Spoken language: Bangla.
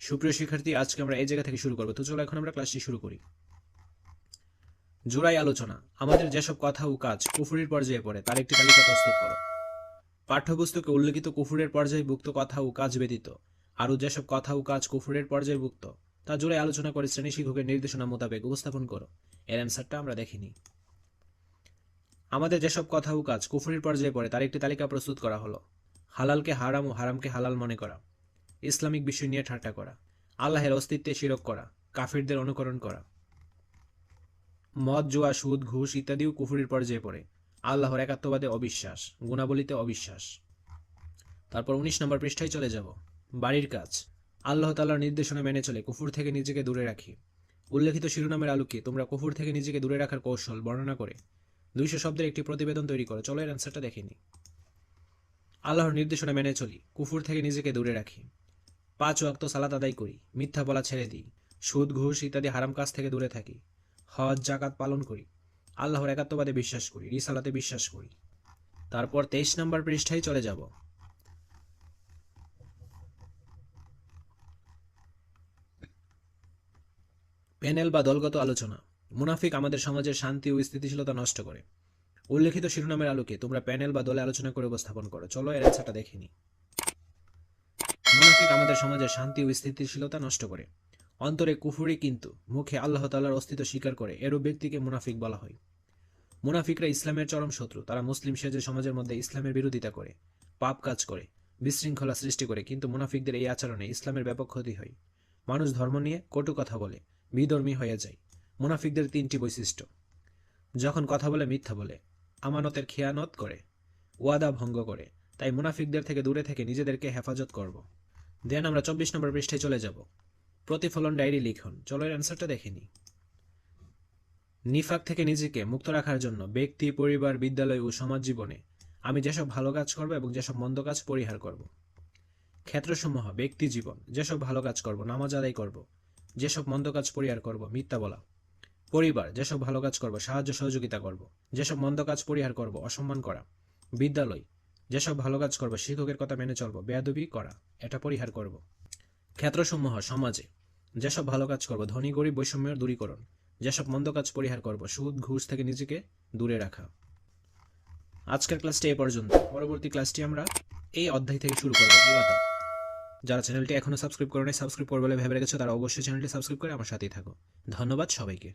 সুপ্রিয় শিক্ষার্থী, আজকে আমরা এই জায়গা থেকে শুরু করব। তো চলো এখন আমরা ক্লাসটি শুরু করি। জোড়াই আলোচনা। আমাদের যেসব কথা ও কাজ কুফরির পর্যায়ে পড়ে তার একটি তালিকা প্রস্তুত করো। পাঠ্যপুস্তকে উল্লেখিত কুফরের পর্যায়ভুক্ত কথা ও কাজ ব্যতীত আরও যেসব কথা ও কাজ কুফরের পর্যায়ভুক্ত তা জোড়াই আলোচনা করে শ্রেণী শিক্ষকের নির্দেশনা মোতাবেক উপস্থাপন করো। এর অ্যান্সারটা আমরা দেখিনি। আমাদের যেসব কথা ও কাজ কুফরির পর্যায়ে পড়ে তার একটি তালিকা প্রস্তুত করা হলো। হালালকে হারাম ও হারামকে হালাল মনে করা, ইসলামিক বিষয় নিয়ে ঠাট্টা করা, আল্লাহের অস্তিত্বে শিরক করা, কাফিরদের অনুকরণ করা। মদ, জুয়া, সুদ, ঘুষ ইত্যাদিও কুফরির পর্যায়ে পড়ে। আল্লাহর একাত্মবাদে অবিশ্বাস, গুণাবলিতে অবিশ্বাস। তারপর 19 নম্বর পৃষ্ঠায় চলে যাব। বাড়ির কাজ। আল্লাহ তাআলার নির্দেশনা মেনে চলে কুফর থেকে নিজেকে দূরে রাখি। উল্লেখিত শিরোনামের আলোকে তোমরা কুফর থেকে নিজেকে দূরে রাখার কৌশল বর্ণনা করে 200 শব্দের একটি প্রতিবেদন তৈরি করো। চলো এর অ্যান্সারটা দেখে নিই। আল্লাহর নির্দেশনা মেনে চলি, কুফর থেকে নিজেকে দূরে রাখি, 5 ওয়াক্ত সালাত আদায় করি, মিথ্যা বলা ছেড়ে দিই, সুদ ঘুষ ইত্যাদি হারাম কাজ থেকে দূরে থাকি, হজ জাকাত পালন করি, আল্লাহর একাত্মবাদে বিশ্বাস করি, রিসালাতে বিশ্বাস করি। তারপর 23 নম্বর পৃষ্ঠায় চলে যাব। প্যানেল বা দলগত আলোচনা। মুনাফিক আমাদের সমাজের শান্তি ও স্থিতিশীলতা নষ্ট করে। উল্লেখিত শিরোনামের আলোকে তোমরা প্যানেল বা দলে আলোচনা করে উপস্থাপন করো। চলো এর অ্যান্সারটা দেখে নিই। মুনাফিক আমাদের সমাজের শান্তি ও স্থিতিশীলতা নষ্ট করে। অন্তরে কুফরি কিন্তু মুখে আল্লাহ তাআলার অস্তিত্ব স্বীকার করে, এরূপ ব্যক্তিকে মুনাফিক বলা হয়। মুনাফিকরা ইসলামের চরম শত্রু। তারা মুসলিম সেজে সমাজের মধ্যে ইসলামের বিরোধিতা করে, পাপ কাজ করে, বিশৃঙ্খলা সৃষ্টি করে। কিন্তু মুনাফিকদের এই আচরণে ইসলামের ব্যাপক ক্ষতি হয়। মানুষ ধর্ম নিয়ে কটু কথা বলে, বিধর্মী হয়ে যায়। মুনাফিকদের 3টি বৈশিষ্ট্য: যখন কথা বলে মিথ্যা বলে, আমানতের খেয়ানত করে, ওয়াদা ভঙ্গ করে। তাই মুনাফিকদের থেকে দূরে থেকে নিজেদেরকে হেফাজত করব। দেন আমরা 24 নম্বর পৃষ্ঠায় চলে যাব। প্রতিফলন ডায়েরি লিখন। চলো এর অ্যান্সারটা দেখে নিই। নিফাক থেকে নিজেকে মুক্ত রাখার জন্য ব্যক্তি, পরিবার, বিদ্যালয় ও সমাজ জীবনে আমি যেসব ভালো কাজ করব এবং যেসব মন্দ কাজ পরিহার করব। ক্ষেত্রসমূহ: ব্যক্তি জীবন, যেসব ভালো কাজ করব, নামাজ আদায় করব, যেসব মন্দ কাজ পরিহার করব, মিথ্যা বলা। পরিবার, যেসব ভালো কাজ করব, সাহায্য সহযোগিতা করব, যেসব মন্দ কাজ পরিহার করব, অসম্মান করা। বিদ্যালয়, যেসব ভালো কাজ করব, শিক্ষকের কথা মেনে চলব, বেয়াদবি করা, এটা পরিহার করব। ক্ষেত্রসমূহ: সমাজে, যেসব ভালো কাজ করব, ধনী গরিব বৈষম্যের দূরীকরণ, যেসব মন্দ কাজ পরিহার করব, সুদ ঘুষ থেকে নিজেকে দূরে রাখা। আজকের ক্লাসটি এ পর্যন্ত। পরবর্তী ক্লাসটি আমরা এই অধ্যায় থেকে শুরু করব, ইবাদত। যারা চ্যানেলটি এখনো সাবস্ক্রাইব করেনি, সাবস্ক্রাইব করবে বলে ভেবে রেখেছো, তারা অবশ্যই চ্যানেলটি সাবস্ক্রাইব করে আমার সাথেই থাকো। ধন্যবাদ সবাইকে।